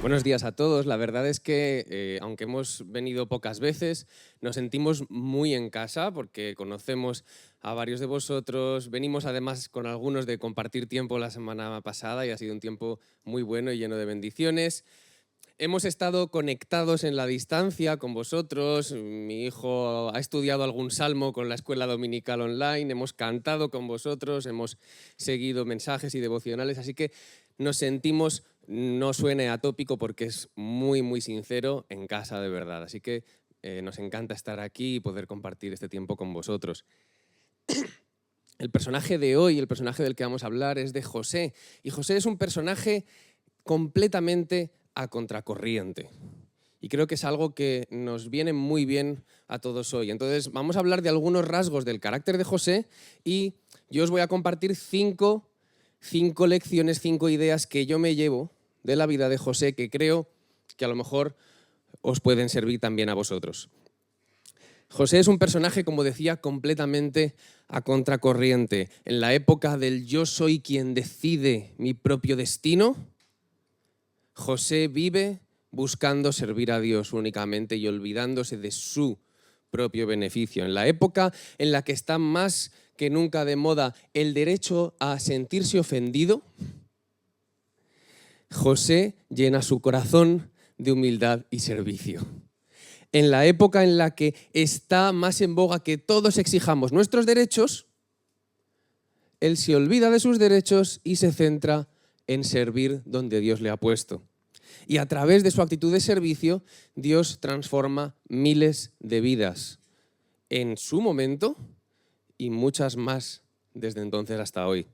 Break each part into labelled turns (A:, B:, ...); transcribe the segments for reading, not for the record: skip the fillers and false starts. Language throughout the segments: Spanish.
A: Buenos días a todos. La verdad es que, aunque hemos venido pocas veces, nos sentimos muy en casa porque conocemos a varios de vosotros. Venimos además con algunos de compartir tiempo la semana pasada y ha sido un tiempo muy bueno y lleno de bendiciones. Hemos estado conectados en la distancia con vosotros. Mi hijo ha estudiado algún salmo con la escuela dominical online. Hemos cantado con vosotros, hemos seguido mensajes y devocionales. Así que nos sentimos, no suene atópico porque es muy, muy sincero, en casa de verdad. Así que nos encanta estar aquí y poder compartir este tiempo con vosotros. El personaje de hoy, el personaje del que vamos a hablar, es de José. Y José es un personaje completamente a contracorriente. Y creo que es algo que nos viene muy bien a todos hoy. Entonces, vamos a hablar de algunos rasgos del carácter de José y yo os voy a compartir cinco lecciones, 5 ideas que yo me llevo de la vida de José que creo que a lo mejor os pueden servir también a vosotros. José es un personaje, como decía, completamente a contracorriente. En la época del yo soy quien decide mi propio destino, José vive buscando servir a Dios únicamente y olvidándose de su propio beneficio. En la época en la que está más que nunca de moda el derecho a sentirse ofendido, José llena su corazón de humildad y servicio. En la época en la que está más en boga que todos exijamos nuestros derechos, él se olvida de sus derechos y se centra en servir donde Dios le ha puesto. Y a través de su actitud de servicio, Dios transforma miles de vidas en su momento y muchas más desde entonces hasta hoy.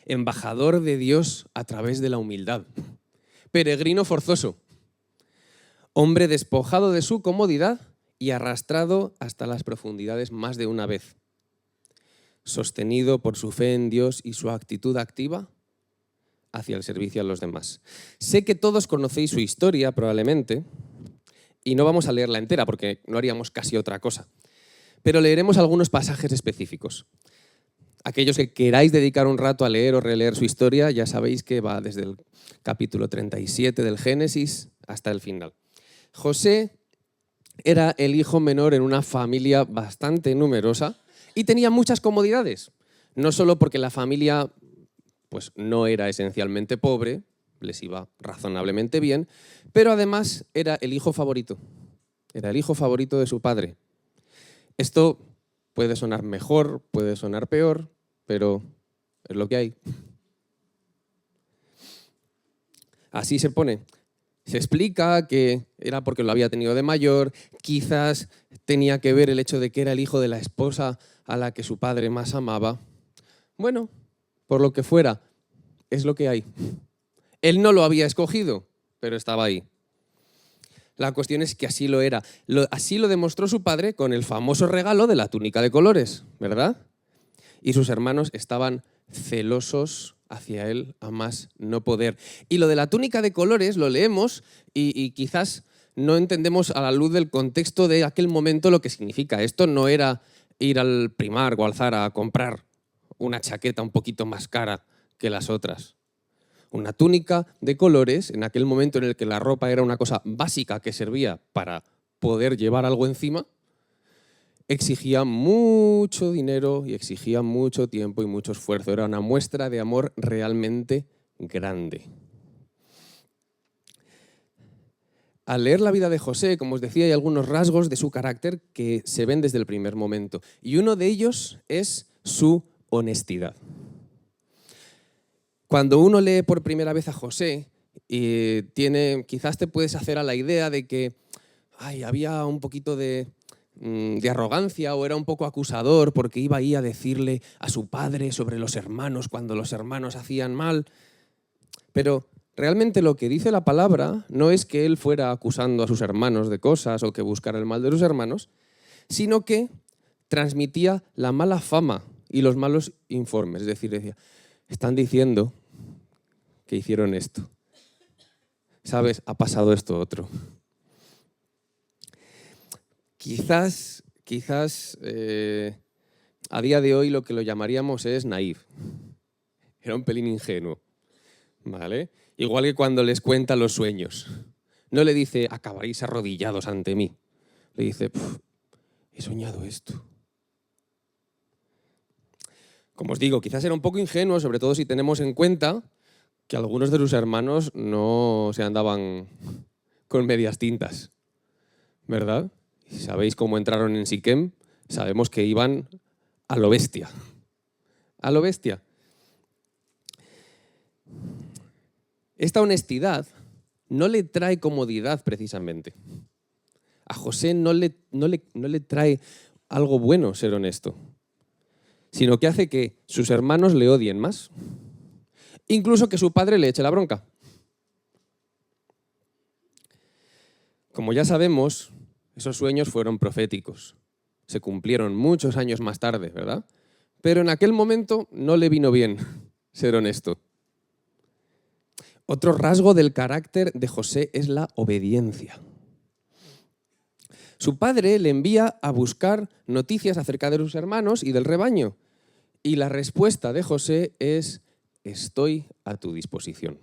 A: Embajador de Dios a través de la humildad. Peregrino forzoso. Hombre despojado de su comodidad y arrastrado hasta las profundidades más de una vez. Sostenido por su fe en Dios y su actitud activa hacia el servicio a los demás. Sé que todos conocéis su historia probablemente y no vamos a leerla entera porque no haríamos casi otra cosa, pero leeremos algunos pasajes específicos. Aquellos que queráis dedicar un rato a leer o releer su historia, ya sabéis que va desde el capítulo 37 del Génesis hasta el final. José era el hijo menor en una familia bastante numerosa y tenía muchas comodidades, no solo porque la familia pues no era esencialmente pobre, les iba razonablemente bien, pero además era el hijo favorito. Era el hijo favorito de su padre. Esto puede sonar mejor, puede sonar peor, pero es lo que hay. Así se pone. Se explica que era porque lo había tenido de mayor, quizás tenía que ver el hecho de que era el hijo de la esposa a la que su padre más amaba. Bueno, por lo que fuera, es lo que hay. Él no lo había escogido, pero estaba ahí. La cuestión es que así lo era. Así lo demostró su padre con el famoso regalo de la túnica de colores, ¿verdad? Y sus hermanos estaban celosos hacia él a más no poder. Y lo de la túnica de colores lo leemos y quizás no entendemos a la luz del contexto de aquel momento lo que significa. Esto no era ir al Primark o al Zara a comprar una chaqueta un poquito más cara que las otras. Una túnica de colores, en aquel momento en el que la ropa era una cosa básica que servía para poder llevar algo encima, exigía mucho dinero y exigía mucho tiempo y mucho esfuerzo. Era una muestra de amor realmente grande. Al leer la vida de José, como os decía, hay algunos rasgos de su carácter que se ven desde el primer momento. Y uno de ellos es su honestidad. Cuando uno lee por primera vez a José, quizás te puedes hacer a la idea de que había un poquito de arrogancia o era un poco acusador porque iba ahí a decirle a su padre sobre los hermanos cuando los hermanos hacían mal. Pero realmente lo que dice la palabra no es que él fuera acusando a sus hermanos de cosas o que buscara el mal de sus hermanos, sino que transmitía la mala fama y los malos informes. Es decir, decía, están diciendo que hicieron esto. ¿Sabes? Ha pasado esto otro. Quizás a día de hoy lo que lo llamaríamos es naif. Era un pelín ingenuo. ¿vale? Igual que cuando les cuenta los sueños. No le dice, acabaréis arrodillados ante mí. Le dice, he soñado esto. Como os digo, quizás era un poco ingenuo, sobre todo si tenemos en cuenta que algunos de sus hermanos no se andaban con medias tintas, ¿verdad? Si sabéis cómo entraron en Siquem, sabemos que iban a lo bestia. A lo bestia. Esta honestidad no le trae comodidad precisamente. A José no le trae algo bueno ser honesto, sino que hace que sus hermanos le odien más, incluso que su padre le eche la bronca. Como ya sabemos, esos sueños fueron proféticos. Se cumplieron muchos años más tarde, ¿verdad? Pero en aquel momento no le vino bien ser honesto. Otro rasgo del carácter de José es la obediencia. Su padre le envía a buscar noticias acerca de sus hermanos y del rebaño. Y la respuesta de José es, estoy a tu disposición.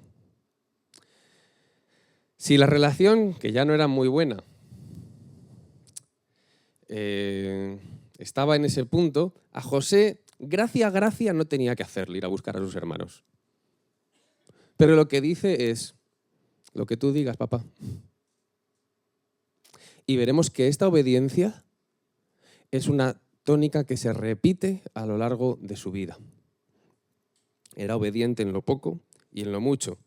A: Si la relación, que ya no era muy buena, estaba en ese punto, a José, gracia no tenía que hacerle, ir a buscar a sus hermanos. Pero lo que dice es, lo que tú digas, papá. Y veremos que esta obediencia es una tónica que se repite a lo largo de su vida. Era obediente en lo poco y en lo mucho.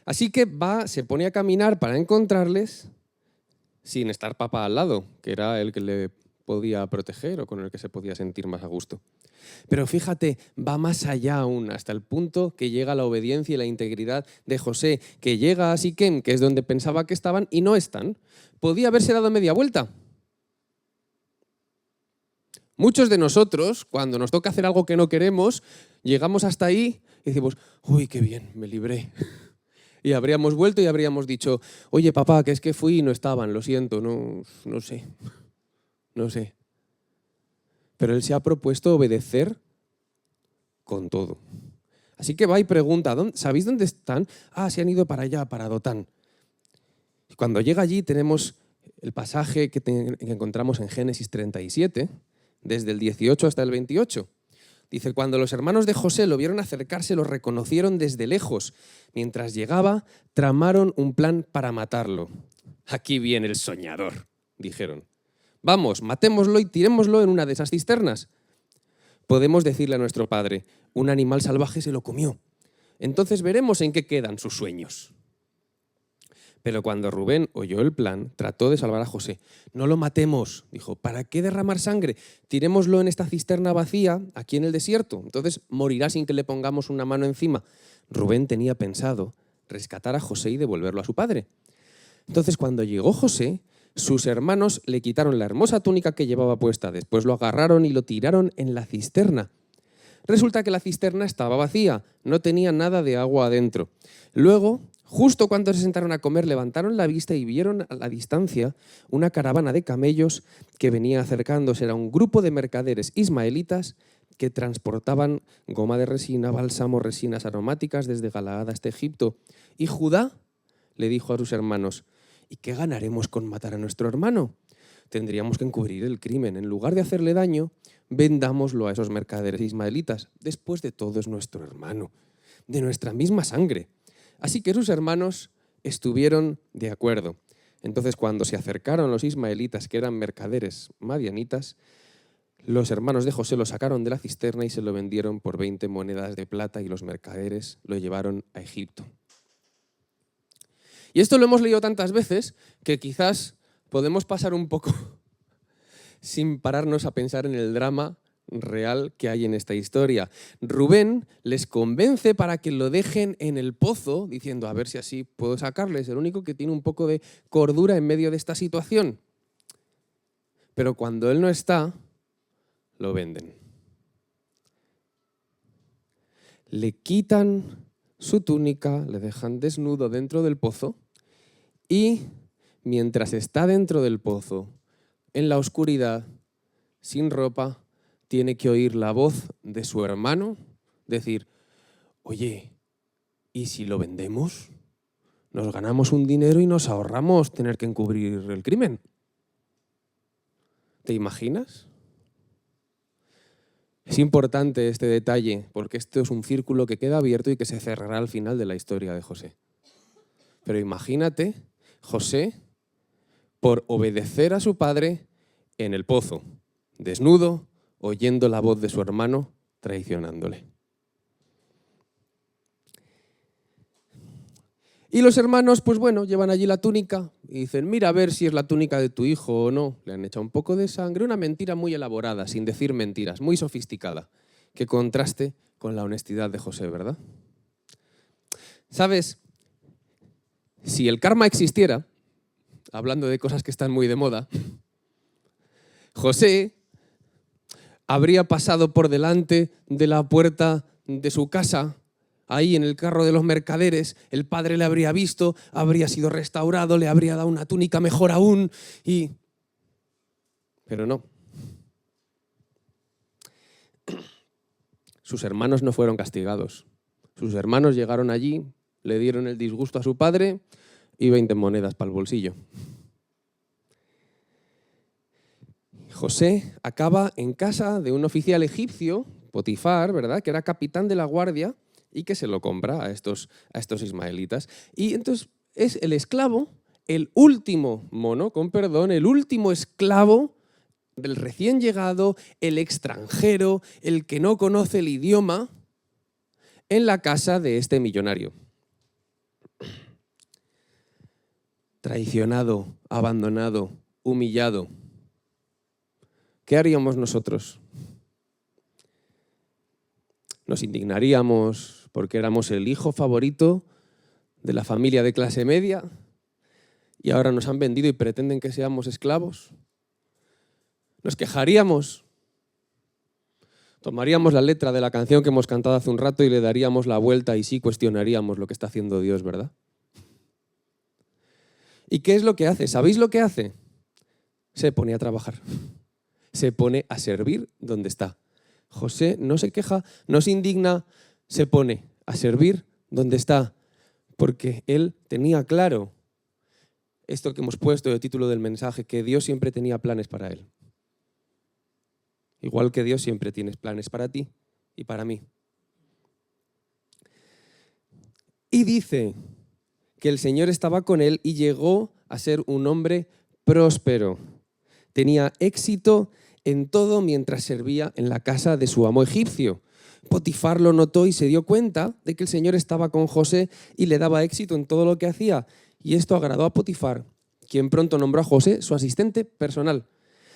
A: Así que se pone a caminar para encontrarles sin estar papá al lado, que era el que le podía proteger o con el que se podía sentir más a gusto. Pero fíjate, va más allá aún, hasta el punto que llega la obediencia y la integridad de José, que llega a Siquem, que es donde pensaba que estaban, y no están. Podía haberse dado media vuelta. Muchos de nosotros, cuando nos toca hacer algo que no queremos, llegamos hasta ahí y decimos, uy, qué bien, me libré. Y habríamos vuelto y habríamos dicho, oye, papá, que es que fui y no estaban, lo siento, no sé. Pero él se ha propuesto obedecer con todo. Así que va y pregunta, ¿sabéis dónde están? Ah, se han ido para allá, para Dotán. Y cuando llega allí tenemos el pasaje que encontramos en Génesis 37, desde el 18 hasta el 28. Dice, cuando los hermanos de José lo vieron acercarse, lo reconocieron desde lejos. Mientras llegaba, tramaron un plan para matarlo. Aquí viene el soñador, dijeron. Vamos, matémoslo y tirémoslo en una de esas cisternas. Podemos decirle a nuestro padre, un animal salvaje se lo comió. Entonces veremos en qué quedan sus sueños. Pero cuando Rubén oyó el plan, trató de salvar a José. No lo matemos, dijo, ¿para qué derramar sangre? Tirémoslo en esta cisterna vacía, aquí en el desierto. Entonces morirá sin que le pongamos una mano encima. Rubén tenía pensado rescatar a José y devolverlo a su padre. Entonces cuando llegó José, sus hermanos le quitaron la hermosa túnica que llevaba puesta. Después lo agarraron y lo tiraron en la cisterna. Resulta que la cisterna estaba vacía, no tenía nada de agua adentro. Luego, justo cuando se sentaron a comer, levantaron la vista y vieron a la distancia una caravana de camellos que venía acercándose. Era un grupo de mercaderes ismaelitas que transportaban goma de resina, bálsamo, resinas aromáticas desde Galaad hasta Egipto. Y Judá le dijo a sus hermanos, ¿y qué ganaremos con matar a nuestro hermano? Tendríamos que encubrir el crimen. En lugar de hacerle daño, vendámoslo a esos mercaderes ismaelitas. Después de todo es nuestro hermano, de nuestra misma sangre. Así que sus hermanos estuvieron de acuerdo. Entonces, cuando se acercaron los ismaelitas, que eran mercaderes madianitas, los hermanos de José lo sacaron de la cisterna y se lo vendieron por 20 monedas de plata y los mercaderes lo llevaron a Egipto. Y esto lo hemos leído tantas veces que quizás podemos pasar un poco sin pararnos a pensar en el drama real que hay en esta historia. Rubén les convence para que lo dejen en el pozo, diciendo, a ver si así puedo sacarles, el único que tiene un poco de cordura en medio de esta situación. Pero cuando él no está, lo venden. Le quitan su túnica, le dejan desnudo dentro del pozo y mientras está dentro del pozo, en la oscuridad, sin ropa, tiene que oír la voz de su hermano decir, oye, ¿y si lo vendemos? Nos ganamos un dinero y nos ahorramos tener que encubrir el crimen. ¿Te imaginas? Es importante este detalle porque esto es un círculo que queda abierto y que se cerrará al final de la historia de José. Pero imagínate, José, por obedecer a su padre en el pozo, desnudo, oyendo la voz de su hermano, traicionándole. Y los hermanos, pues bueno, llevan allí la túnica y dicen, mira a ver si es la túnica de tu hijo o no. Le han echado un poco de sangre, una mentira muy elaborada, sin decir mentiras, muy sofisticada, que contraste con la honestidad de José, ¿verdad? ¿Sabes? Si el karma existiera, hablando de cosas que están muy de moda, José habría pasado por delante de la puerta de su casa, ahí en el carro de los mercaderes, el padre le habría visto, habría sido restaurado, le habría dado una túnica mejor aún y... Pero no. Sus hermanos no fueron castigados. Sus hermanos llegaron allí, le dieron el disgusto a su padre y 20 monedas para el bolsillo. José acaba en casa de un oficial egipcio, Potifar, ¿verdad?, que era capitán de la guardia y que se lo compra a estos ismaelitas. Y entonces es el esclavo, el último mono, con perdón, el último esclavo del recién llegado, el extranjero, el que no conoce el idioma, en la casa de este millonario. Traicionado, abandonado, humillado. ¿Qué haríamos nosotros? Nos indignaríamos porque éramos el hijo favorito de la familia de clase media y ahora nos han vendido y pretenden que seamos esclavos. Nos quejaríamos. Tomaríamos la letra de la canción que hemos cantado hace un rato y le daríamos la vuelta y sí cuestionaríamos lo que está haciendo Dios, ¿verdad? ¿Y qué es lo que hace? ¿Sabéis lo que hace? Se pone a trabajar. Se pone a servir donde está. José no se queja, no se indigna, se pone a servir donde está, porque él tenía claro esto que hemos puesto de título del mensaje, que Dios siempre tenía planes para él. Igual que Dios siempre tiene planes para ti y para mí. Y dice que el Señor estaba con él y llegó a ser un hombre próspero. Tenía éxito en todo mientras servía en la casa de su amo egipcio. Potifar lo notó y se dio cuenta de que el Señor estaba con José y le daba éxito en todo lo que hacía. Y esto agradó a Potifar, quien pronto nombró a José su asistente personal.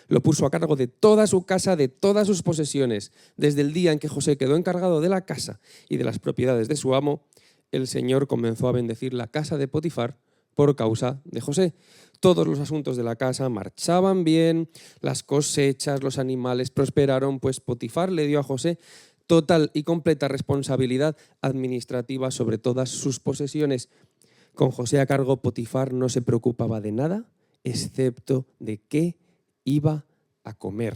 A: Lo puso a cargo de toda su casa, de todas sus posesiones. Desde el día en que José quedó encargado de la casa y de las propiedades de su amo, el Señor comenzó a bendecir la casa de Potifar por causa de José. Todos los asuntos de la casa marchaban bien, las cosechas, los animales prosperaron, pues Potifar le dio a José total y completa responsabilidad administrativa sobre todas sus posesiones. Con José a cargo, Potifar no se preocupaba de nada, excepto de qué iba a comer.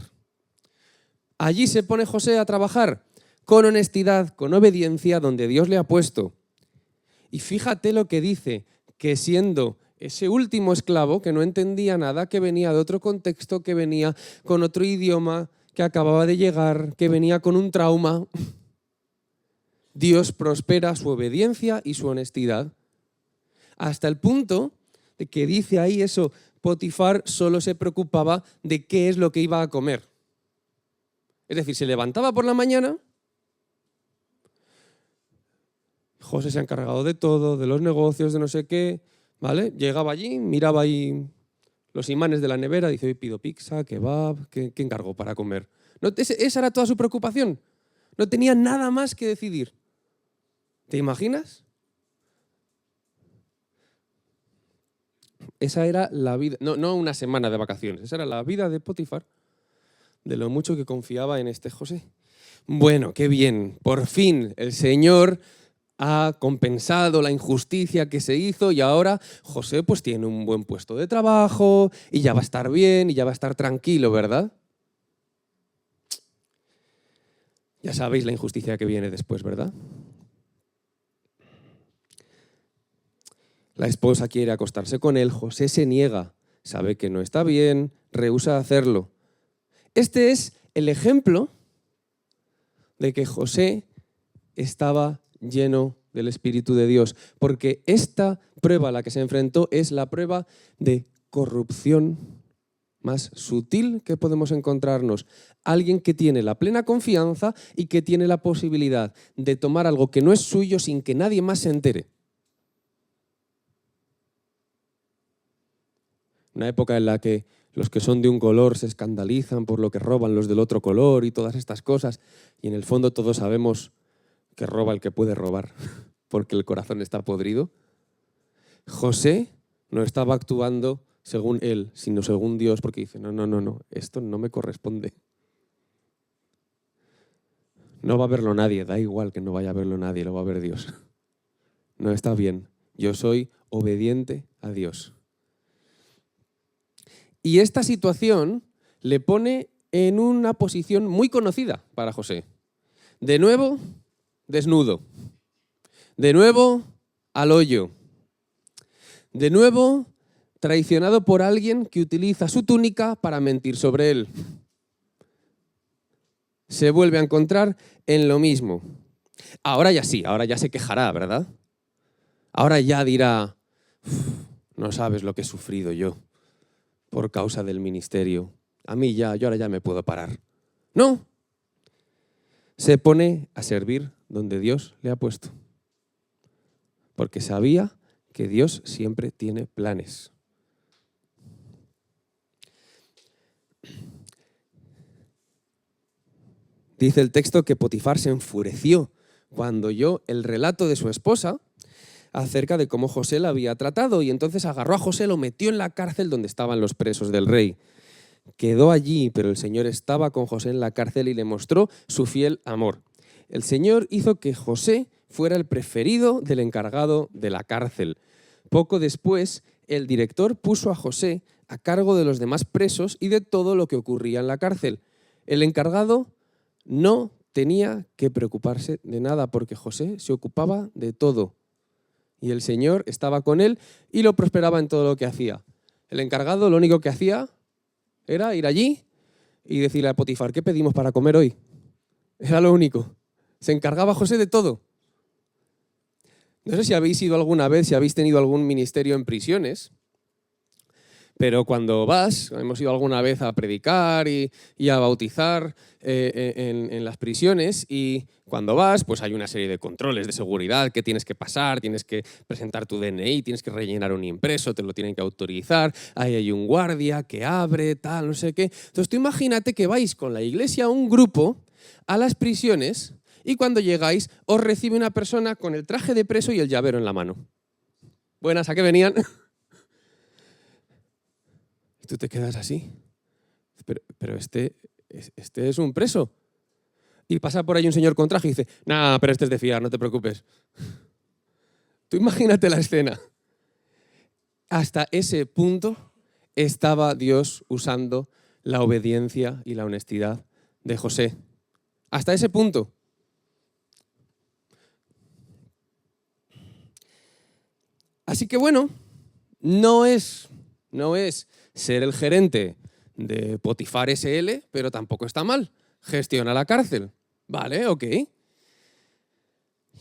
A: Allí se pone José a trabajar con honestidad, con obediencia, donde Dios le ha puesto. Y fíjate lo que dice, que siendo ese último esclavo que no entendía nada, que venía de otro contexto, que venía con otro idioma, que acababa de llegar, que venía con un trauma, Dios prospera su obediencia y su honestidad. Hasta el punto de que dice ahí eso, Potifar solo se preocupaba de qué es lo que iba a comer. Es decir, se levantaba por la mañana, José se ha encargado de todo, de los negocios, de no sé qué, ¿vale? Llegaba allí, miraba ahí los imanes de la nevera, dice, hoy pido pizza, kebab, ¿qué encargo para comer? No, esa era toda su preocupación. No tenía nada más que decidir. ¿Te imaginas? Esa era la vida, no una semana de vacaciones, esa era la vida de Potifar, de lo mucho que confiaba en este José. Bueno, qué bien, por fin el Señor ha compensado la injusticia que se hizo y ahora José pues tiene un buen puesto de trabajo y ya va a estar bien y ya va a estar tranquilo, ¿verdad? Ya sabéis la injusticia que viene después, ¿verdad? La esposa quiere acostarse con él, José se niega, sabe que no está bien, rehúsa hacerlo. Este es el ejemplo de que José estaba lleno del Espíritu de Dios, porque esta prueba a la que se enfrentó es la prueba de corrupción más sutil que podemos encontrarnos. Alguien que tiene la plena confianza y que tiene la posibilidad de tomar algo que no es suyo sin que nadie más se entere. Una época en la que los que son de un color se escandalizan por lo que roban los del otro color y todas estas cosas, y en el fondo todos sabemos que roba el que puede robar, porque el corazón está podrido. José no estaba actuando según él, sino según Dios, porque dice, no, esto no me corresponde. No va a verlo nadie, da igual que no vaya a verlo nadie, lo va a ver Dios. No está bien, yo soy obediente a Dios. Y esta situación le pone en una posición muy conocida para José. De nuevo, desnudo. De nuevo, al hoyo. De nuevo, traicionado por alguien que utiliza su túnica para mentir sobre él. Se vuelve a encontrar en lo mismo. Ahora ya sí, ahora ya se quejará, ¿verdad? Ahora ya dirá, no sabes lo que he sufrido yo por causa del ministerio. A mí ya, yo ahora ya me puedo parar. No. Se pone a servir donde Dios le ha puesto. Porque sabía que Dios siempre tiene planes. Dice el texto que Potifar se enfureció cuando oyó el relato de su esposa acerca de cómo José la había tratado, y entonces agarró a José, lo metió en la cárcel donde estaban los presos del rey. Quedó allí, pero el Señor estaba con José en la cárcel y le mostró su fiel amor. El Señor hizo que José fuera el preferido del encargado de la cárcel. Poco después, el director puso a José a cargo de los demás presos y de todo lo que ocurría en la cárcel. El encargado no tenía que preocuparse de nada porque José se ocupaba de todo. Y el Señor estaba con él y lo prosperaba en todo lo que hacía. El encargado lo único que hacía era ir allí y decirle a Potifar, ¿qué pedimos para comer hoy? Era lo único. Se encargaba José de todo. No sé si habéis ido alguna vez, si habéis tenido algún ministerio en prisiones, pero cuando vas, hemos ido alguna vez a predicar y a bautizar en las prisiones, y cuando vas, pues hay una serie de controles de seguridad que tienes que pasar, tienes que presentar tu DNI, tienes que rellenar un impreso, te lo tienen que autorizar, ahí hay un guardia que abre, tal, no sé qué. Entonces tú imagínate que vais con la iglesia, un grupo, a las prisiones, y cuando llegáis os recibe una persona con el traje de preso y el llavero en la mano. Buenas, ¿a qué venían? Y tú te quedas así. Pero este es un preso. Y pasa por ahí un señor con traje y dice, nah, pero este es de fiar, no te preocupes. Tú imagínate la escena. Hasta ese punto estaba Dios usando la obediencia y la honestidad de José. Hasta ese punto. Así que bueno, no es ser el gerente de Potifar SL, pero tampoco está mal. Gestiona la cárcel. Vale, ok. Y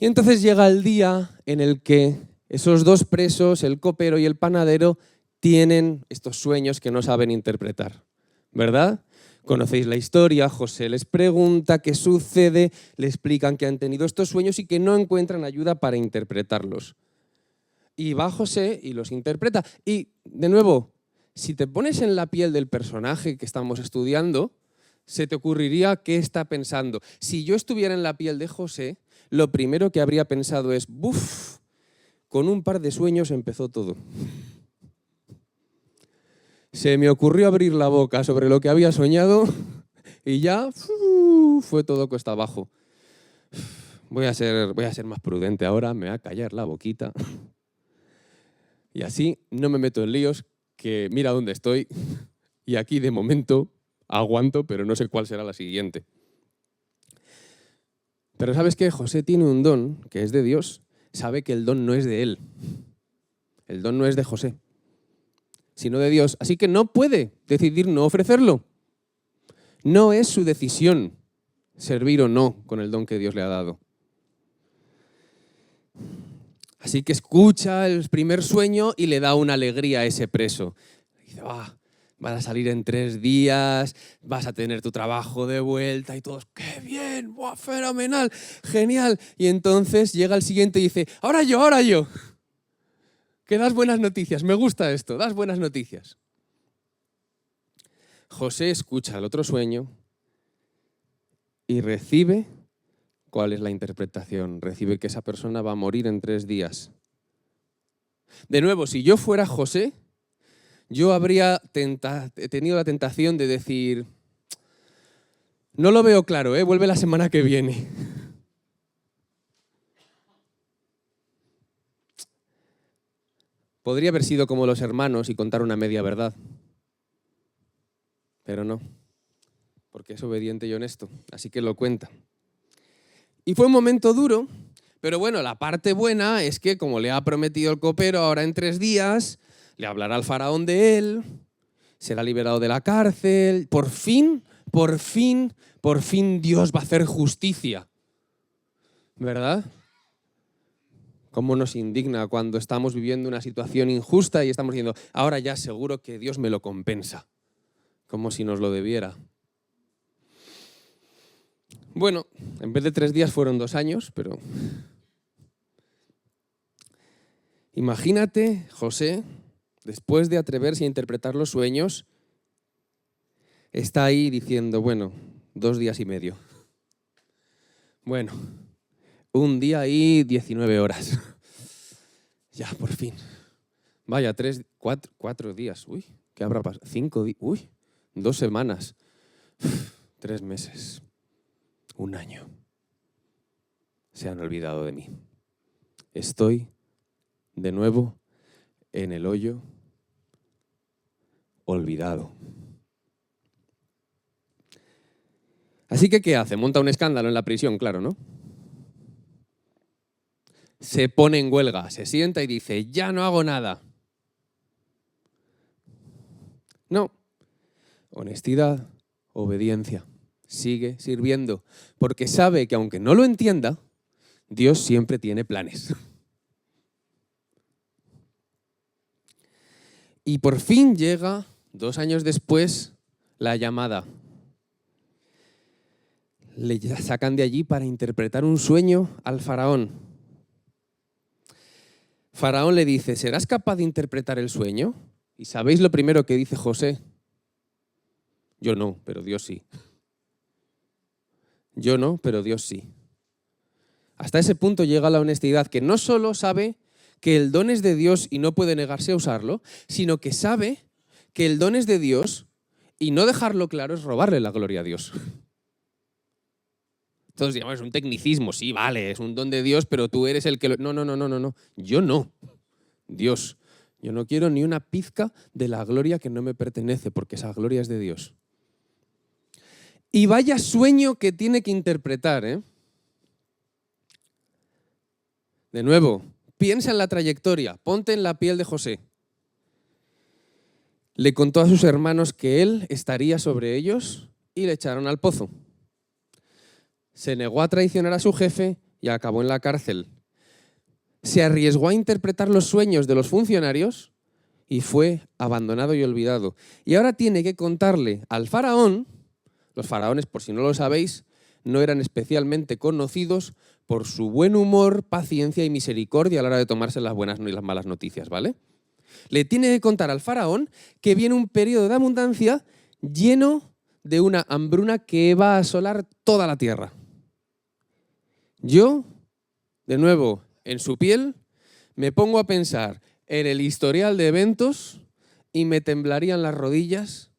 A: entonces llega el día en el que esos dos presos, el copero y el panadero, tienen estos sueños que no saben interpretar, ¿verdad? Conocéis la historia, José les pregunta qué sucede, le explican que han tenido estos sueños y que no encuentran ayuda para interpretarlos. Y va José y los interpreta. Y, de nuevo, si te pones en la piel del personaje que estamos estudiando, se te ocurriría qué está pensando. Si yo estuviera en la piel de José, lo primero que habría pensado es, ¡buf! Con un par de sueños empezó todo. Se me ocurrió abrir la boca sobre lo que había soñado y ya fue todo cuesta abajo. Voy a ser más prudente ahora, me voy a callar la boquita. Y así no me meto en líos, que mira dónde estoy y aquí de momento aguanto, pero no sé cuál será la siguiente. Pero ¿sabes qué? José tiene un don que es de Dios, sabe que el don no es de él. El don no es de José, sino de Dios. Así que no puede decidir no ofrecerlo. No es su decisión servir o no con el don que Dios le ha dado. Así que escucha el primer sueño y le da una alegría a ese preso. Dice, vas a salir en 3 días, vas a tener tu trabajo de vuelta y todos, ¡qué bien! ¡Buah, fenomenal! ¡Genial! Y entonces llega el siguiente y dice, ¡ahora yo! Que das buenas noticias, me gusta esto, das buenas noticias. José escucha el otro sueño y recibe, ¿cuál es la interpretación? Recibe que esa persona va a morir en 3 días. De nuevo, si yo fuera José, yo habría tenido la tentación de decir, no lo veo claro, vuelve la semana que viene. Podría haber sido como los hermanos y contar una media verdad, pero no, porque es obediente y honesto, así que lo cuenta. Y fue un momento duro, pero bueno, la parte buena es que como le ha prometido el copero, ahora en 3 días le hablará al faraón de él, será liberado de la cárcel, por fin Dios va a hacer justicia, ¿verdad? ¿Cómo nos indigna cuando estamos viviendo una situación injusta y estamos diciendo, ahora ya seguro que Dios me lo compensa, como si nos lo debiera? Bueno, en vez de 3 días fueron 2 años, pero imagínate, José, después de atreverse a interpretar los sueños, está ahí diciendo, bueno, 2 días y medio. Bueno, un día y 19 horas. Ya, por fin. Vaya, 4 días. Uy, ¿qué habrá pasado? 5 días. Uy, 2 semanas. 3 meses. 1 año. Se han olvidado de mí. Estoy de nuevo en el hoyo, olvidado. Así que, ¿qué hace? Monta un escándalo en la prisión, claro, ¿no? Se pone en huelga, se sienta y dice, ya no hago nada. No. Honestidad, obediencia. Sigue sirviendo, porque sabe que aunque no lo entienda, Dios siempre tiene planes. Y por fin llega, 2 años después, la llamada. Le sacan de allí para interpretar un sueño al faraón. Faraón le dice, ¿serás capaz de interpretar el sueño? ¿Y sabéis lo primero que dice José? Yo no, pero Dios sí. Yo no, pero Dios sí. Hasta ese punto llega la honestidad, que no solo sabe que el don es de Dios y no puede negarse a usarlo, sino que sabe que el don es de Dios y no dejarlo claro es robarle la gloria a Dios. Entonces digamos, es un tecnicismo, sí, vale, es un don de Dios, pero tú eres el que lo... No. Yo no. Dios. Yo no quiero ni una pizca de la gloria que no me pertenece, porque esa gloria es de Dios. Y vaya sueño que tiene que interpretar, ¿eh? De nuevo, piensa en la trayectoria, ponte en la piel de José. Le contó a sus hermanos que él estaría sobre ellos y le echaron al pozo. Se negó a traicionar a su jefe y acabó en la cárcel. Se arriesgó a interpretar los sueños de los funcionarios y fue abandonado y olvidado. Y ahora tiene que contarle al faraón. Los faraones, por si no lo sabéis, no eran especialmente conocidos por su buen humor, paciencia y misericordia a la hora de tomarse las buenas y las malas noticias, ¿vale? Le tiene que contar al faraón que viene un periodo de abundancia lleno de una hambruna que va a asolar toda la tierra. Yo, de nuevo, en su piel, me pongo a pensar en el historial de eventos y me temblarían las rodillas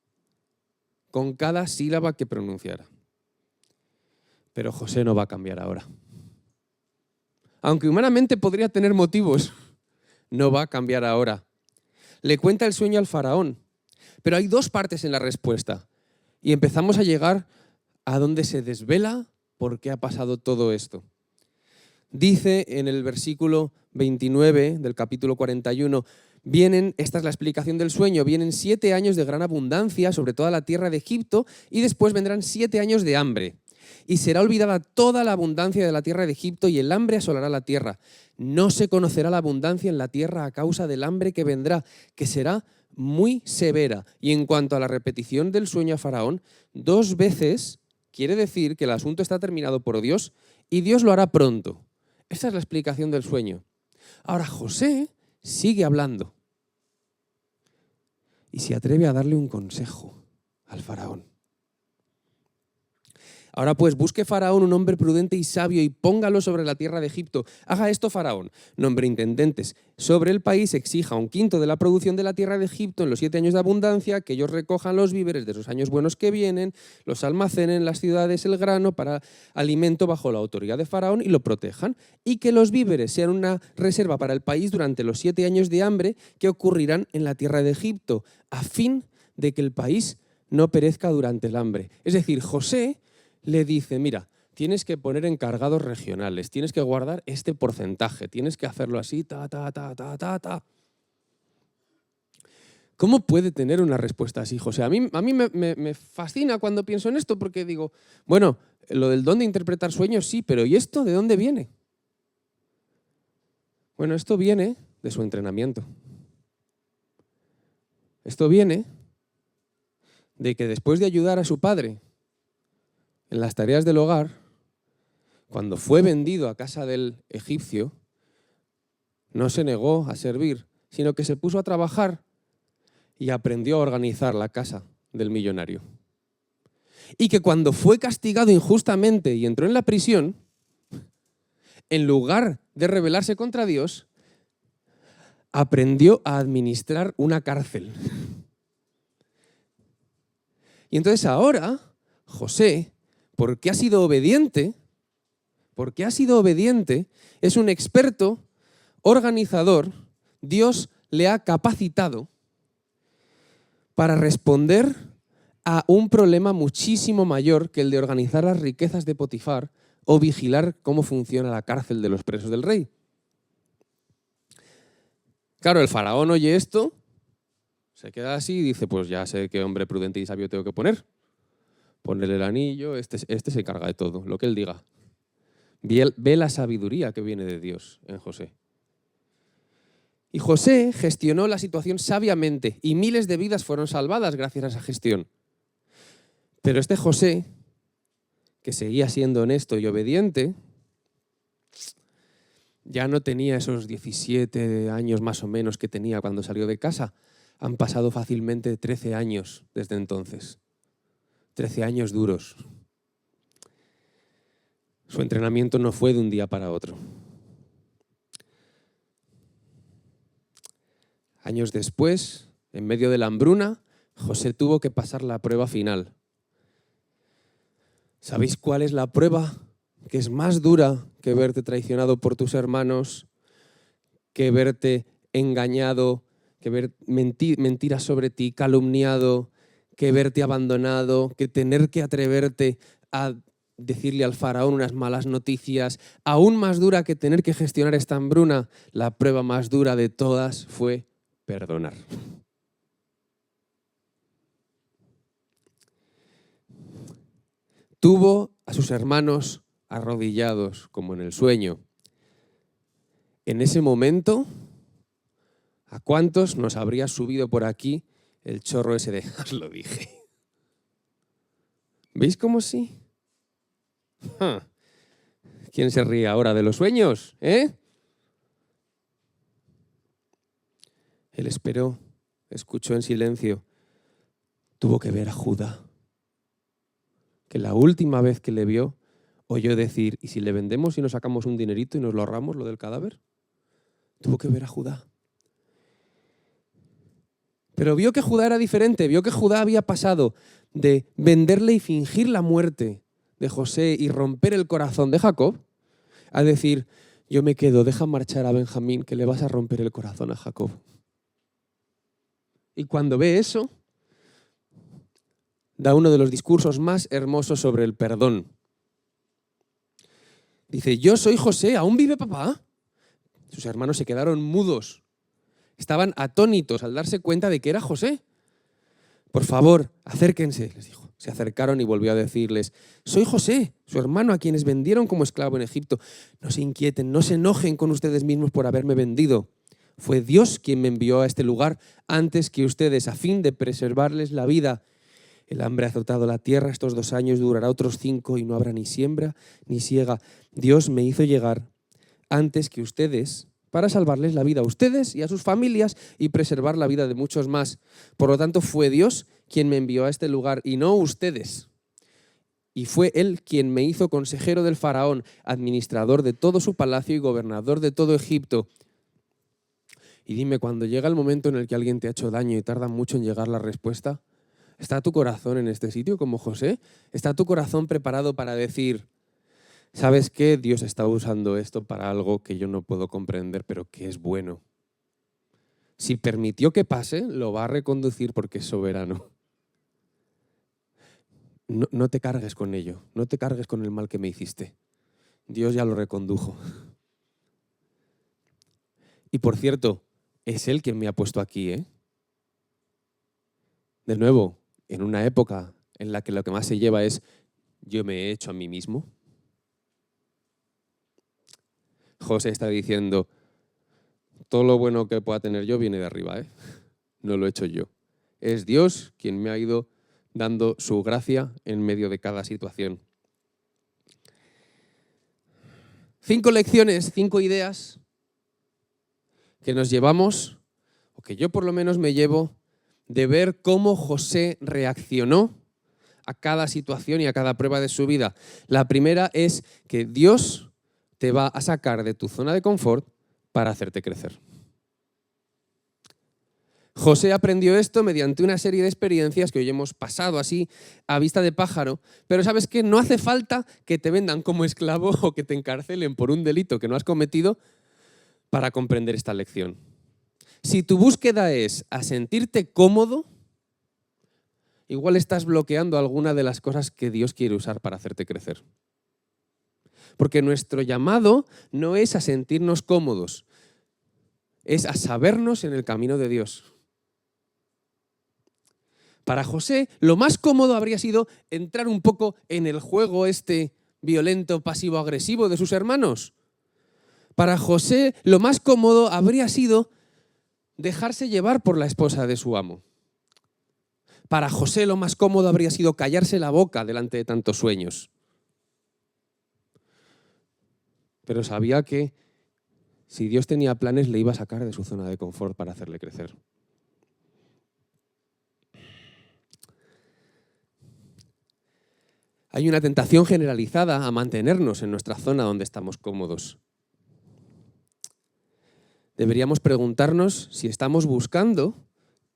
A: con cada sílaba que pronunciara. Pero José no va a cambiar ahora. Aunque humanamente podría tener motivos, no va a cambiar ahora. Le cuenta el sueño al faraón, pero hay 2 partes en la respuesta. Y empezamos a llegar a donde se desvela por qué ha pasado todo esto. Dice en el versículo 29 del capítulo 41, esta es la explicación del sueño, vienen 7 años de gran abundancia sobre toda la tierra de Egipto y después vendrán 7 años de hambre. Y será olvidada toda la abundancia de la tierra de Egipto y el hambre asolará la tierra. No se conocerá la abundancia en la tierra a causa del hambre que vendrá, que será muy severa. Y en cuanto a la repetición del sueño a Faraón, 2 veces quiere decir que el asunto está terminado por Dios y Dios lo hará pronto. Esa es la explicación del sueño. Ahora José sigue hablando y se atreve a darle un consejo al Faraón. Ahora pues busque Faraón un hombre prudente y sabio y póngalo sobre la tierra de Egipto. Haga esto Faraón, nombre intendentes sobre el país, exija 1/5 de la producción de la tierra de Egipto en los 7 años de abundancia, que ellos recojan los víveres de los años buenos que vienen, los almacenen en las ciudades el grano para alimento bajo la autoridad de Faraón y lo protejan, y que los víveres sean una reserva para el país durante los 7 años de hambre que ocurrirán en la tierra de Egipto, a fin de que el país no perezca durante el hambre. Es decir, José le dice, mira, tienes que poner encargados regionales, tienes que guardar este porcentaje, tienes que hacerlo así, ta. ¿Cómo puede tener una respuesta así, José? A mí me fascina cuando pienso en esto porque digo, bueno, lo del don de interpretar sueños sí, pero ¿y esto de dónde viene? Bueno, esto viene de su entrenamiento. Esto viene de que después de ayudar a su padre en las tareas del hogar, cuando fue vendido a casa del egipcio, no se negó a servir, sino que se puso a trabajar y aprendió a organizar la casa del millonario. Y que cuando fue castigado injustamente y entró en la prisión, en lugar de rebelarse contra Dios, aprendió a administrar una cárcel. Y entonces ahora, José, porque ha sido obediente, es un experto organizador. Dios le ha capacitado para responder a un problema muchísimo mayor que el de organizar las riquezas de Potifar o vigilar cómo funciona la cárcel de los presos del rey. Claro, el faraón oye esto, se queda así y dice, pues ya sé qué hombre prudente y sabio tengo que poner. Ponle el anillo, este se encarga de todo, lo que él diga. Ve la sabiduría que viene de Dios en José. Y José gestionó la situación sabiamente y miles de vidas fueron salvadas gracias a esa gestión. Pero este José, que seguía siendo honesto y obediente, ya no tenía esos 17 años más o menos que tenía cuando salió de casa. Han pasado fácilmente 13 años desde entonces. 13 años duros. Su entrenamiento no fue de un día para otro. Años después, en medio de la hambruna, José tuvo que pasar la prueba final. ¿Sabéis cuál es la prueba que es más dura que verte traicionado por tus hermanos, que verte engañado, que ver mentiras sobre ti, calumniado, que verte abandonado, que tener que atreverte a decirle al faraón unas malas noticias? Aún más dura que tener que gestionar esta hambruna, la prueba más dura de todas fue perdonar. Tuvo a sus hermanos arrodillados, como en el sueño. En ese momento, ¿a cuántos nos habría subido por aquí el chorro ese de os lo dije? ¿Veis cómo sí? ¿Quién se ríe ahora de los sueños? Él esperó, escuchó en silencio. Tuvo que ver a Judá, que la última vez que le vio, oyó decir, ¿y si le vendemos y nos sacamos un dinerito y nos lo ahorramos, lo del cadáver? Tuvo que ver a Judá. Pero vio que Judá era diferente, vio que Judá había pasado de venderle y fingir la muerte de José y romper el corazón de Jacob, a decir, yo me quedo, deja marchar a Benjamín, que le vas a romper el corazón a Jacob. Y cuando ve eso, da uno de los discursos más hermosos sobre el perdón. Dice, yo soy José, ¿aún vive papá? Sus hermanos se quedaron mudos. Estaban atónitos al darse cuenta de que era José. Por favor, acérquense, les dijo. Se acercaron y volvió a decirles, soy José, su hermano a quienes vendieron como esclavo en Egipto. No se inquieten, no se enojen con ustedes mismos por haberme vendido. Fue Dios quien me envió a este lugar antes que ustedes, a fin de preservarles la vida. El hambre ha azotado la tierra estos 2 años, durará otros 5 y no habrá ni siembra ni siega. Dios me hizo llegar antes que ustedes para salvarles la vida a ustedes y a sus familias y preservar la vida de muchos más. Por lo tanto, fue Dios quien me envió a este lugar y no ustedes. Y fue Él quien me hizo consejero del faraón, administrador de todo su palacio y gobernador de todo Egipto. Y dime, cuando llega el momento en el que alguien te ha hecho daño y tarda mucho en llegar la respuesta, ¿está tu corazón en este sitio como José? ¿Está tu corazón preparado para decir, ¿sabes qué? Dios está usando esto para algo que yo no puedo comprender, pero que es bueno. Si permitió que pase, lo va a reconducir porque es soberano. No te cargues con ello, no te cargues con el mal que me hiciste. Dios ya lo recondujo. Y por cierto, es Él quien me ha puesto aquí, ¿eh? De nuevo, en una época en la que lo que más se lleva es yo me he hecho a mí mismo. José está diciendo, todo lo bueno que pueda tener yo viene de arriba, ¿eh? No lo he hecho yo. Es Dios quien me ha ido dando su gracia en medio de cada situación. 5 lecciones, 5 ideas que nos llevamos, o que yo por lo menos me llevo, de ver cómo José reaccionó a cada situación y a cada prueba de su vida. La primera es que Dios te va a sacar de tu zona de confort para hacerte crecer. José aprendió esto mediante una serie de experiencias que hoy hemos pasado así a vista de pájaro, pero ¿sabes qué? No hace falta que te vendan como esclavo o que te encarcelen por un delito que no has cometido para comprender esta lección. Si tu búsqueda es a sentirte cómodo, igual estás bloqueando alguna de las cosas que Dios quiere usar para hacerte crecer. Porque nuestro llamado no es a sentirnos cómodos, es a sabernos en el camino de Dios. Para José, lo más cómodo habría sido entrar un poco en el juego este violento, pasivo-agresivo de sus hermanos. Para José, lo más cómodo habría sido dejarse llevar por la esposa de su amo. Para José, lo más cómodo habría sido callarse la boca delante de tantos sueños. Pero sabía que si Dios tenía planes, le iba a sacar de su zona de confort para hacerle crecer. Hay una tentación generalizada a mantenernos en nuestra zona donde estamos cómodos. Deberíamos preguntarnos si estamos buscando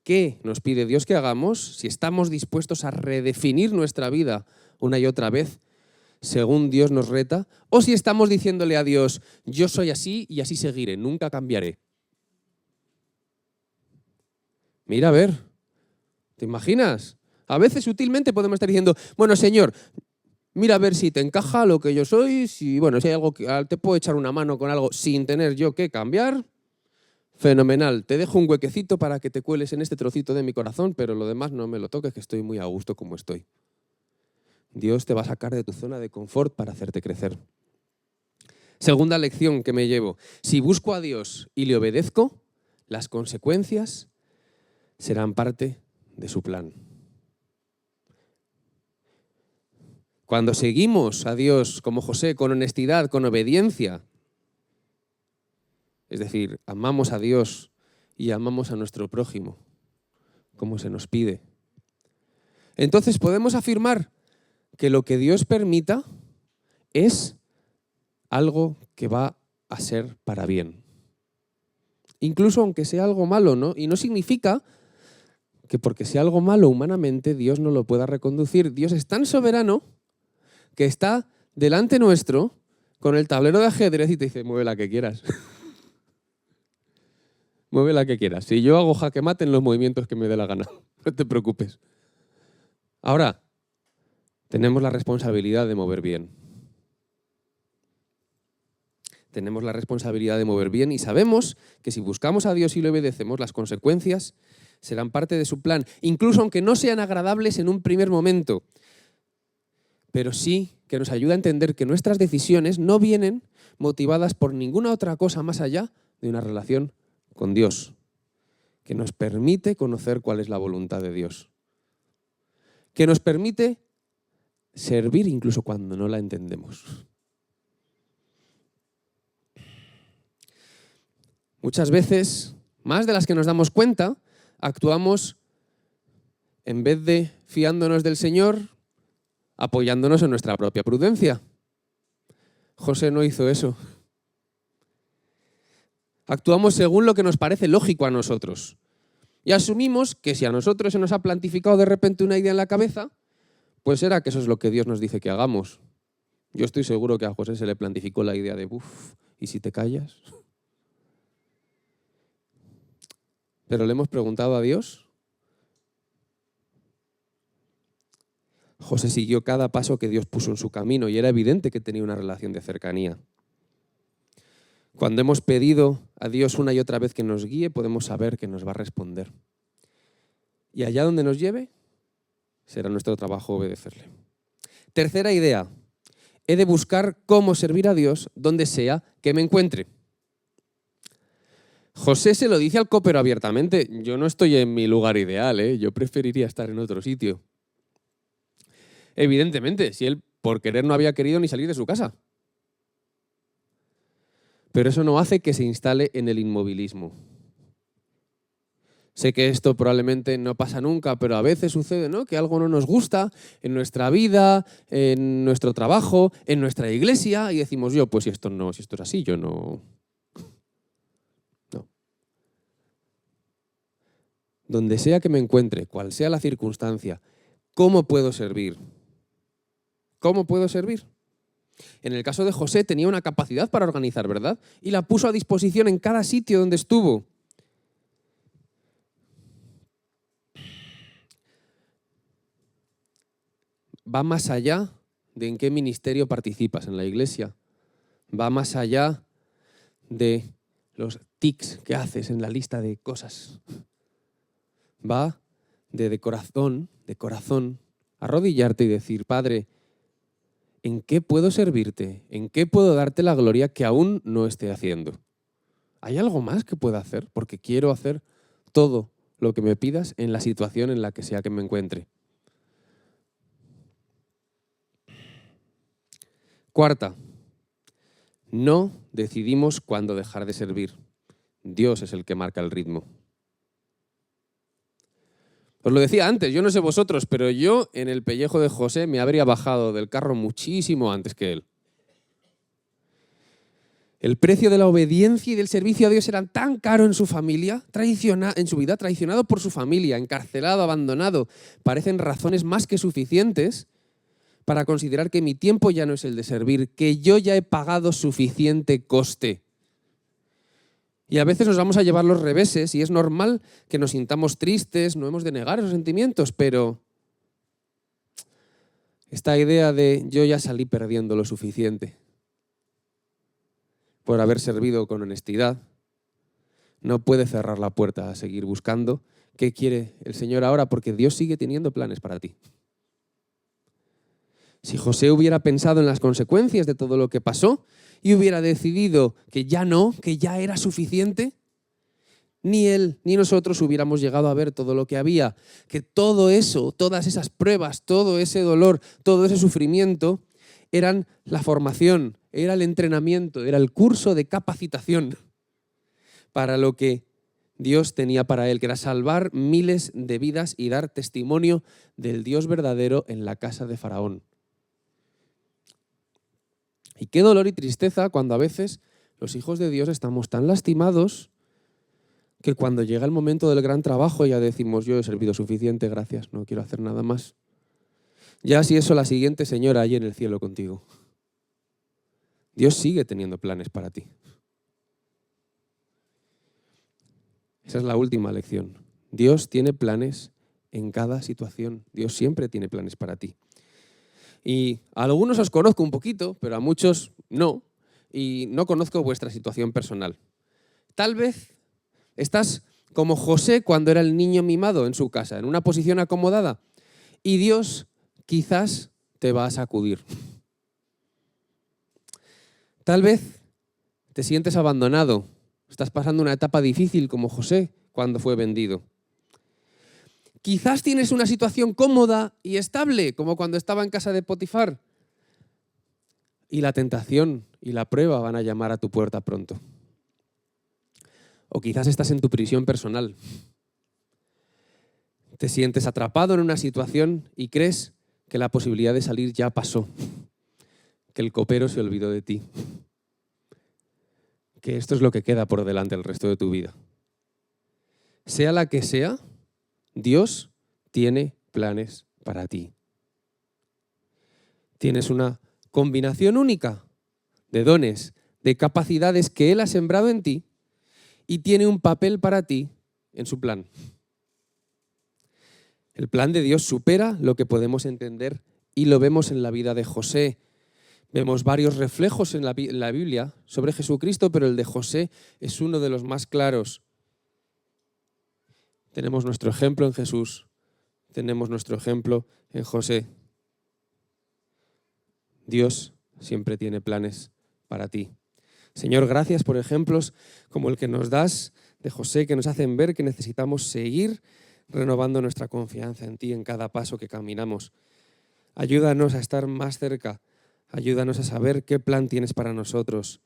A: qué nos pide Dios que hagamos, si estamos dispuestos a redefinir nuestra vida una y otra vez según Dios nos reta, o si estamos diciéndole a Dios, yo soy así y así seguiré, nunca cambiaré. Mira, a ver, ¿te imaginas? A veces sutilmente podemos estar diciendo, bueno, Señor, mira a ver si te encaja lo que yo soy, si hay algo que te puedo echar una mano con algo sin tener yo que cambiar. Fenomenal, te dejo un huequecito para que te cueles en este trocito de mi corazón, pero lo demás no me lo toques, que estoy muy a gusto como estoy. Dios te va a sacar de tu zona de confort para hacerte crecer. Segunda lección que me llevo. Si busco a Dios y le obedezco, las consecuencias serán parte de su plan. Cuando seguimos a Dios como José, con honestidad, con obediencia, es decir, amamos a Dios y amamos a nuestro prójimo, como se nos pide, entonces podemos afirmar que lo que Dios permita es algo que va a ser para bien. Incluso aunque sea algo malo, ¿no? Y no significa que porque sea algo malo humanamente, Dios no lo pueda reconducir. Dios es tan soberano que está delante nuestro con el tablero de ajedrez y te dice, mueve la que quieras. Mueve la que quieras. Si yo hago jaque mate en los movimientos que me dé la gana, no te preocupes. Ahora, tenemos la responsabilidad de mover bien. tenemos la responsabilidad de mover bien y sabemos que si buscamos a Dios y le obedecemos, las consecuencias serán parte de su plan, incluso aunque no sean agradables en un primer momento. Pero sí que nos ayuda a entender que nuestras decisiones no vienen motivadas por ninguna otra cosa más allá de una relación con Dios, que nos permite conocer cuál es la voluntad de Dios, que nos permite servir incluso cuando no la entendemos. Muchas veces, más de las que nos damos cuenta, actuamos en vez de fiándonos del Señor, apoyándonos en nuestra propia prudencia. José no hizo eso. Actuamos según lo que nos parece lógico a nosotros. Y asumimos que si a nosotros se nos ha plantificado de repente una idea en la cabeza, pues será que eso es lo que Dios nos dice que hagamos. Yo estoy seguro que a José se le plantificó la idea de, ¿y si te callas? Pero le hemos preguntado a Dios. José siguió cada paso que Dios puso en su camino y era evidente que tenía una relación de cercanía. Cuando hemos pedido a Dios una y otra vez que nos guíe, podemos saber que nos va a responder. Y allá donde nos lleve, será nuestro trabajo obedecerle. Tercera idea, he de buscar cómo servir a Dios donde sea que me encuentre. José se lo dice al copero abiertamente, yo no estoy en mi lugar ideal, yo preferiría estar en otro sitio. Evidentemente, si él por querer no había querido ni salir de su casa. Pero eso no hace que se instale en el inmovilismo. Sé que esto probablemente no pasa nunca, pero a veces sucede, ¿no? Que algo no nos gusta en nuestra vida, en nuestro trabajo, en nuestra iglesia, y decimos si esto es así, yo no. No. Donde sea que me encuentre, cual sea la circunstancia, ¿cómo puedo servir? ¿Cómo puedo servir? En el caso de José tenía una capacidad para organizar, ¿verdad? Y la puso a disposición en cada sitio donde estuvo. Va más allá de en qué ministerio participas en la iglesia. Va más allá de los tics que haces en la lista de cosas. Va de corazón, arrodillarte y decir, Padre, ¿en qué puedo servirte? ¿En qué puedo darte la gloria que aún no esté haciendo? ¿Hay algo más que pueda hacer? Porque quiero hacer todo lo que me pidas en la situación en la que sea que me encuentre. Cuarta, no decidimos cuándo dejar de servir. Dios es el que marca el ritmo. Os lo decía antes, yo no sé vosotros, pero yo en el pellejo de José me habría bajado del carro muchísimo antes que él. El precio de la obediencia y del servicio a Dios era tan caro en su familia, en su vida, traicionado por su familia, encarcelado, abandonado. Parecen razones más que suficientes para considerar que mi tiempo ya no es el de servir, que yo ya he pagado suficiente coste. Y a veces nos vamos a llevar los reveses y es normal que nos sintamos tristes, no hemos de negar esos sentimientos, pero esta idea de yo ya salí perdiendo lo suficiente por haber servido con honestidad, no puede cerrar la puerta a seguir buscando qué quiere el Señor ahora, porque Dios sigue teniendo planes para ti. Si José hubiera pensado en las consecuencias de todo lo que pasó y hubiera decidido que ya no, que ya era suficiente, ni él ni nosotros hubiéramos llegado a ver todo lo que había, que todo eso, todas esas pruebas, todo ese dolor, todo ese sufrimiento eran la formación, era el entrenamiento, era el curso de capacitación para lo que Dios tenía para él, que era salvar miles de vidas y dar testimonio del Dios verdadero en la casa de Faraón. Y qué dolor y tristeza cuando a veces los hijos de Dios estamos tan lastimados que cuando llega el momento del gran trabajo ya decimos, yo he servido suficiente, gracias, no quiero hacer nada más. Ya si eso, la siguiente señora allí en el cielo contigo. Dios sigue teniendo planes para ti. Esa es la última lección. Dios tiene planes en cada situación. Dios siempre tiene planes para ti. Y a algunos os conozco un poquito, pero a muchos no. y no conozco vuestra situación personal. Tal vez estás como José cuando era el niño mimado en su casa, en una posición acomodada, y Dios quizás te va a sacudir. Tal vez te sientes abandonado, estás pasando una etapa difícil como José cuando fue vendido. Quizás tienes una situación cómoda y estable, como cuando estaba en casa de Potifar. Y la tentación y la prueba van a llamar a tu puerta pronto. O quizás estás en tu prisión personal. Te sientes atrapado en una situación y crees que la posibilidad de salir ya pasó, que el copero se olvidó de ti, que esto es lo que queda por delante el resto de tu vida. Sea la que sea, Dios tiene planes para ti. Tienes una combinación única de dones, de capacidades que Él ha sembrado en ti y tiene un papel para ti en su plan. El plan de Dios supera lo que podemos entender y lo vemos en la vida de José. Vemos varios reflejos en la Biblia sobre Jesucristo, pero el de José es uno de los más claros. Tenemos nuestro ejemplo en Jesús, tenemos nuestro ejemplo en José. Dios siempre tiene planes para ti. Señor, gracias por ejemplos como el que nos das de José, que nos hacen ver que necesitamos seguir renovando nuestra confianza en ti en cada paso que caminamos. Ayúdanos a estar más cerca, ayúdanos a saber qué plan tienes para nosotros.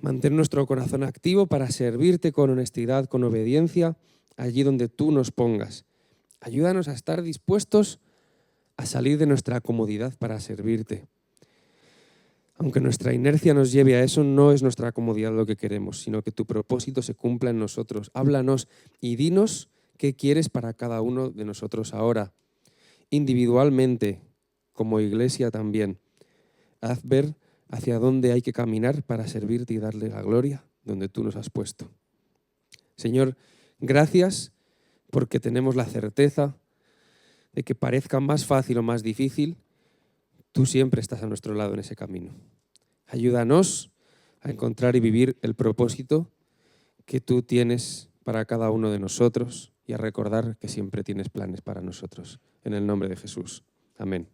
A: Mantén nuestro corazón activo para servirte con honestidad, con obediencia, allí donde tú nos pongas. Ayúdanos a estar dispuestos a salir de nuestra comodidad para servirte. Aunque nuestra inercia nos lleve a eso, no es nuestra comodidad lo que queremos, sino que tu propósito se cumpla en nosotros. Háblanos y dinos qué quieres para cada uno de nosotros ahora. Individualmente, como iglesia también. Haz ver hacia dónde hay que caminar para servirte y darle la gloria donde tú nos has puesto. Señor, gracias porque tenemos la certeza de que parezca más fácil o más difícil, tú siempre estás a nuestro lado en ese camino. Ayúdanos a encontrar y vivir el propósito que tú tienes para cada uno de nosotros y a recordar que siempre tienes planes para nosotros. En el nombre de Jesús. Amén.